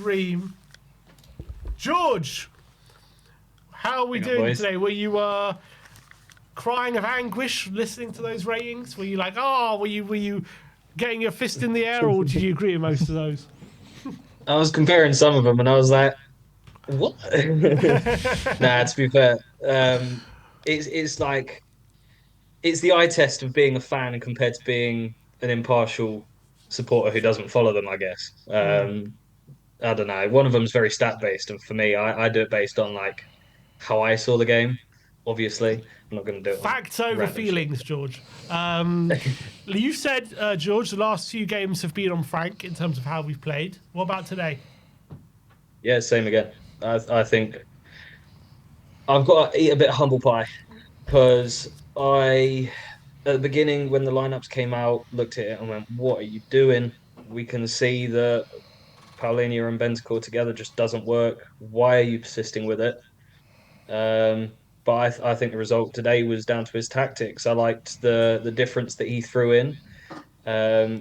stream. George, how are we Hang on, doing boys. today? Were you crying of anguish listening to those ratings? Were you like, oh, were you getting your fist in the air, or did you agree with most of those? I was comparing some of them, and I was like, "What?" Nah, to be fair, it's like it's the eye test of being a fan compared to being an impartial supporter who doesn't follow them, I guess. I don't know. One of them's very stat based, and for me, I do it based on like how I saw the game. Obviously, I'm not going to do it on Facts over random shit. feelings, George. You said, George, the last few games have been on Frank in terms of how we've played. What about today? Yeah, same again. I think I've got to eat a bit of humble pie because I at the beginning when the lineups came out, looked at it and went, "What are you doing?" We can see that Paulinho and Bentancur together just doesn't work. Why are you persisting with it? But I think the result today was down to his tactics. I liked the difference that he threw in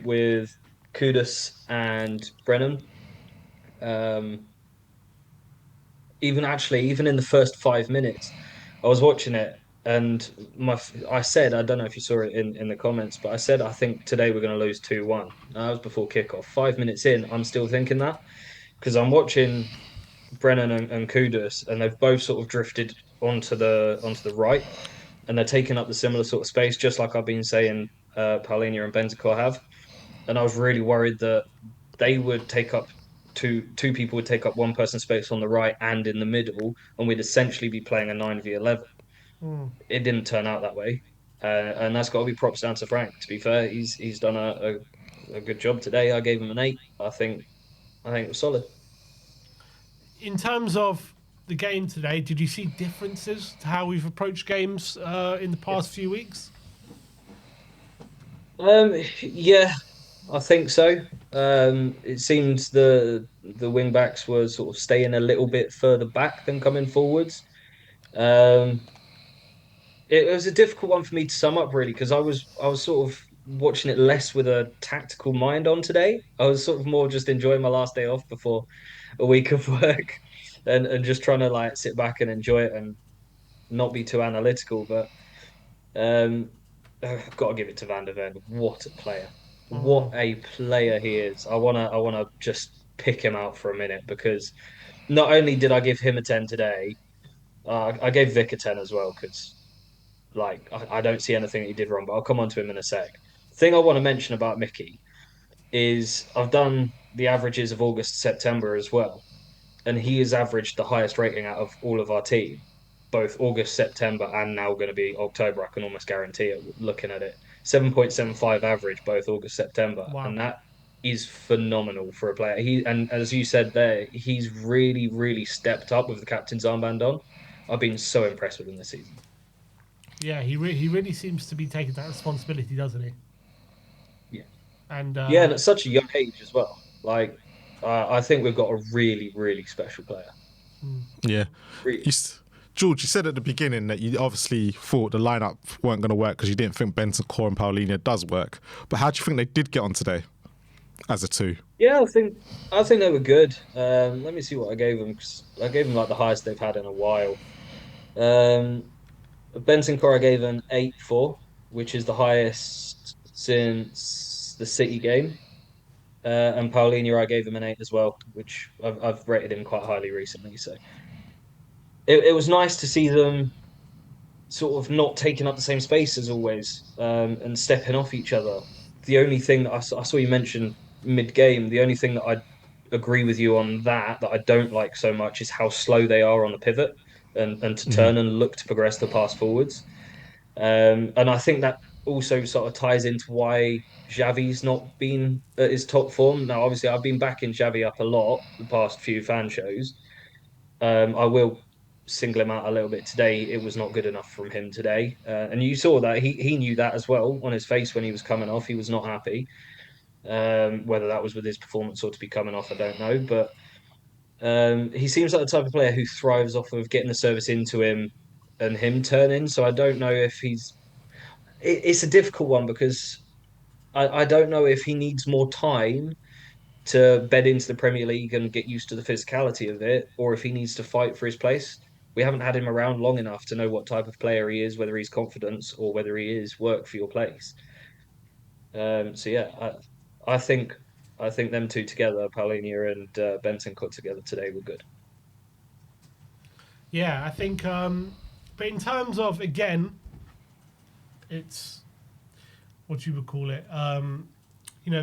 with Kudus and Brennan. Um, even in the first 5 minutes, I was watching it and I said, I don't know if you saw it in the comments, but I said I think today we're going to lose 2-1. That was before kickoff. 5 minutes in, I'm still thinking that because I'm watching Brennan and Kudus, and they've both sort of drifted onto the right, and they're taking up the similar sort of space, just like I've been saying. Paulinho and Bentancur have, and I was really worried that they would take up two people would take up one person's space on the right and in the middle, and we'd essentially be playing a 9v11. It didn't turn out that way, and that's got to be props down to Frank. To be fair, he's done a good job today. I gave him an 8. I think it was solid. In terms of the game today, did you see differences to how we've approached games in the Yeah. past few weeks? Yeah, I think so. It seems the wing backs were sort of staying a little bit further back than coming forwards. Um, it was a difficult one for me to sum up really because I was sort of watching it less with a tactical mind on today. I was sort of more just enjoying my last day off before a week of work and just trying to like sit back and enjoy it and not be too analytical. But um, I've got to give it to Van der Ven. What a player! What a player he is. I wanna just pick him out for a minute because not only did I give him a 10 today, I gave Vic a 10 as well because like I don't see anything that he did wrong, but I'll come on to him in a sec. The thing I want to mention about Mickey is I've done the averages of August, September as well, and he has averaged the highest rating out of all of our team, both August, September, and now going to be October. I can almost guarantee it looking at it. 7.75 average, both August, September, Wow. and that is phenomenal for a player. And as you said there, he's really, really stepped up with the captain's armband on. I've been so impressed with him this season. Yeah, he really seems to be taking that responsibility, doesn't he? Yeah. And Yeah, and at such a young age as well. Like, I think we've got a really, really special player. Yeah. Really. You, George, you said at the beginning that you obviously thought the lineup weren't going to work because you didn't think Bentancur and Paulinho does work. But how do you think they did get on today as a two? Yeah, I think they were good. Let me see what I gave them. 'Cause I gave them like the highest they've had in a while. Um, Bentancur I gave an 8 for, which is the highest since the City game. And Paulinho I gave him an 8 as well, which I've rated him quite highly recently. So it was nice to see them sort of not taking up the same space as always, and stepping off each other. The only thing that I saw you mention mid game, the only thing that I agree with you on that I don't like so much is how slow they are on the pivot and to turn and look to progress the pass forwards. And I think that also sort of ties into why Xavi's not been at his top form. Now, obviously, I've been backing Xavi up a lot the past few fan shows. I will single him out a little bit today. It was not good enough from him today, and you saw that he knew that as well on his face when he was coming off. He was not happy. Whether that was with his performance or to be coming off, I don't know. But he seems like the type of player who thrives off of getting the service into him and him turning. So I don't know if it's a difficult one because I don't know if he needs more time to bed into the Premier League and get used to the physicality of it, or if he needs to fight for his place. We haven't had him around long enough to know what type of player he is, whether he's confidence or whether he is work for your place. So yeah, I think I think them two together, Paulinho and Benton Cook together today were good. Yeah, I think. But in terms of again, it's what you would call it.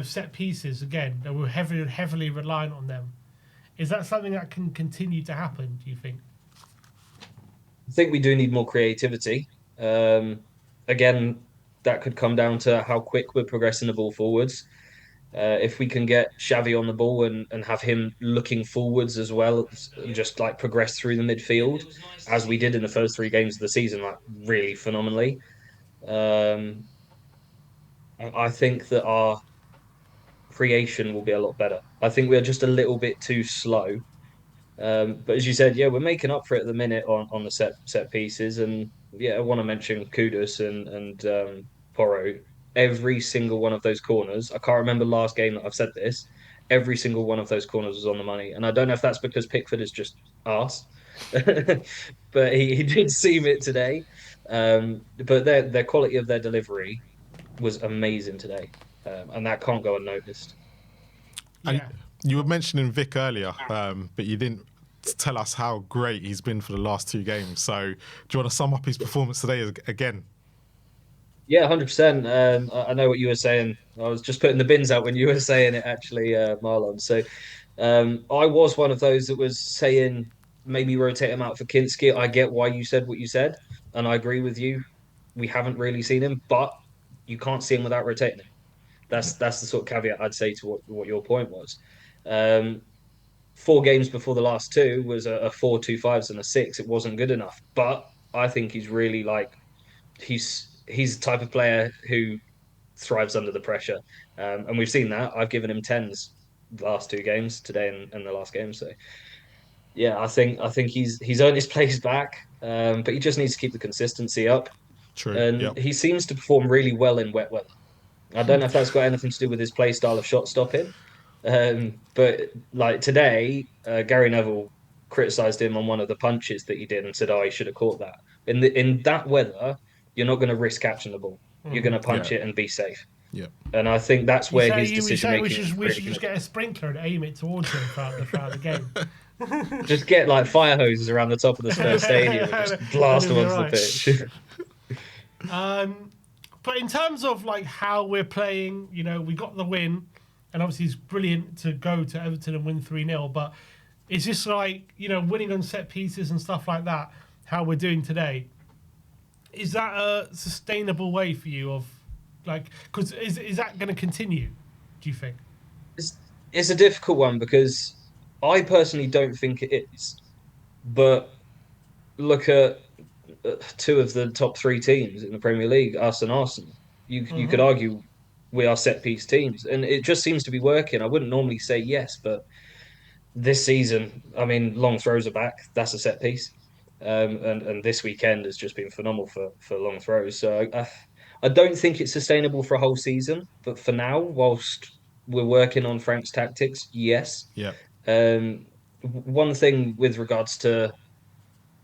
Set pieces again. That we're heavily reliant on them. Is that something that can continue to happen? Do you think? I think we do need more creativity. Again, that could come down to how quick we're progressing the ball forwards. If we can get Xavi on the ball and have him looking forwards as well, and just like progress through the midfield as we did in the first three games of the season, like really phenomenally. Um, I think that our creation will be a lot better. I think we're just a little bit too slow. But as you said, yeah, we're making up for it at the minute on the set pieces, and yeah, I want to mention Kudus and Porro. Every single one of those corners, I can't remember last game that I've said this. Every single one of those corners was on the money, and I don't know if that's because Pickford is just arse, but he did seem it today. But their quality of their delivery was amazing today, and that can't go unnoticed. And Yeah. you were mentioning Vic earlier, but you didn't tell us how great he's been for the last two games. So, do you want to sum up his performance today again? Yeah, 100%. I know what you were saying. I was just putting the bins out when you were saying it, actually, Marlon. So, I was one of those that was saying maybe rotate him out for Kinski. I get why you said what you said, and I agree with you. We haven't really seen him, but you can't see him without rotating him. That's the sort of caveat I'd say to what your point was. Um, 4 games before the last two was a 4-2-5s and a six. It wasn't good enough, but I think he's really like he's the type of player who thrives under the pressure, and we've seen that. I've given him tens the last 2 games today and the last game. So yeah, I think he's earned his place back, but he just needs to keep the consistency up. True. And Yep. he seems to perform really well in wet weather. I don't know if that's got anything to do with his play style of shot stopping, but like today, Gary Neville criticised him on one of the punches that he did and said, "Oh, he should have caught that." In that weather, you're not going to risk catching the ball. You're going to Yeah. punch it and be safe. Yep. And I think that's You where say his you decision say we making should is we really should just good. get a sprinkler and aim it towards him throughout the game. Just get like fire hoses around the top of the Spurs stadium and just And blast it'll them be onto the alright. pitch. But in terms of like how we're playing, we got the win, and obviously it's brilliant to go to Everton and win 3-0. But it's just like winning on set pieces and stuff like that. How we're doing today. Is that a sustainable way for you of like? Because is that going to continue? Do you think? it's, it's a difficult one because I personally don't think it is. But look at two of the top three teams in the Premier League, us and Arsenal. You could Mm-hmm. argue we are set piece teams, and it just seems to be working. I wouldn't normally say yes, but this season, I mean, long throws are back. That's a set piece, and this weekend has just been phenomenal for long throws. So I don't think it's sustainable for a whole season, but for now, whilst we're working on Frank's tactics, yes. Yep. One thing with regards to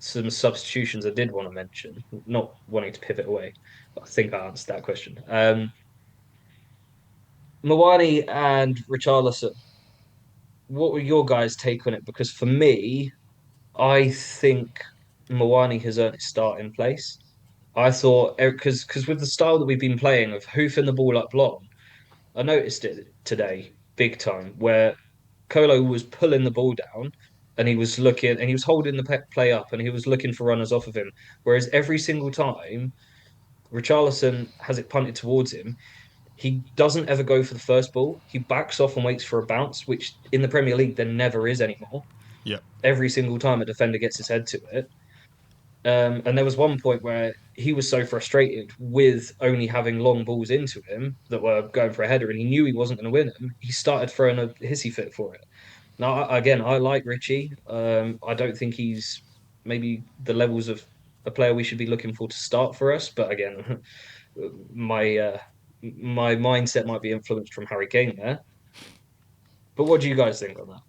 some substitutions I did want to mention, not wanting to pivot away, but I think I answered that question. Mawani and Richarlison, what were your guys' take on it? Because for me, I think Mawani has earned his start in place. I thought because with the style that we've been playing of hoofing the ball up long, I noticed it today big time where Colo was pulling the ball down and he was looking and he was holding the play up and he was looking for runners off of him. Whereas every single time Richarlison has it punted towards him, he doesn't ever go for the first ball. He backs off and waits for a bounce, which in the Premier League there never is anymore. Yep. Every single time a defender gets his head to it. And there was one point where he was so frustrated with only having long balls into him that were going for a header, and he knew he wasn't going to win them. He started throwing a hissy fit for it. Now, again, I like Richie. I don't think he's maybe the levels of a player we should be looking for to start for us. But again, my my mindset might be influenced from Harry Kane there. But what do you guys think on that?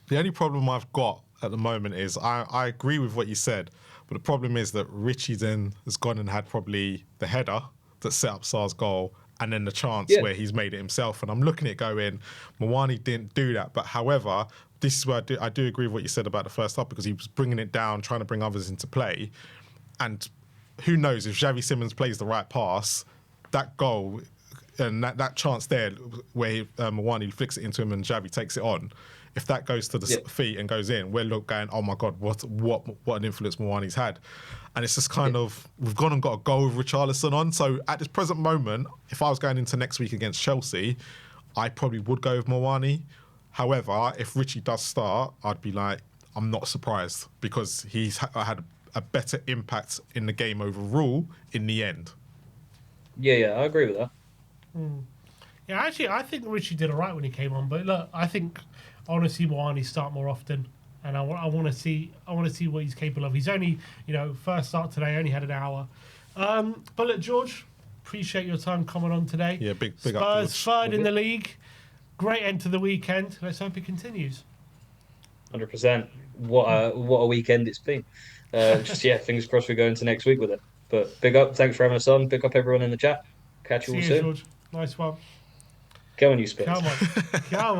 The only problem I've got at the moment is I agree with what you said, but the problem is that Richie then has gone and had probably the header that set up Sar's goal and then the chance where he's made it himself. And I'm looking at it going, Mawani didn't do that. But however, this is where I do agree with what you said about the first half, because he was bringing it down, trying to bring others into play. And who knows, if Xavi Simons plays the right pass, that goal and that chance there where Mawani flicks it into him and Xavi takes it on, if that goes to the feet and goes in, we're going, oh my God, what an influence Mawani's had. And it's just kind of, we've gone and got a goal with Richarlison on. So at this present moment, if I was going into next week against Chelsea, I probably would go with Mawani. However, if Richie does start, I'd be like, I'm not surprised, because he's had a better impact in the game overall in the end. Yeah, I agree with that. Yeah, actually, I think Richie did all right when he came on. But look, I think I want to see Mawani start more often, and I want to see what he's capable of. He's only, first start today, only had an hour. But look, George, appreciate your time coming on today. Yeah, big Spurs up. Spurs third in the league. Great end to the weekend. Let's hope it continues. 100%. What a weekend it's been. Fingers crossed we go into next week with it. But big up, thanks for having us on. Big up everyone in the chat. Catch you all soon. George. Nice one. Go on, you Spurs. Come on.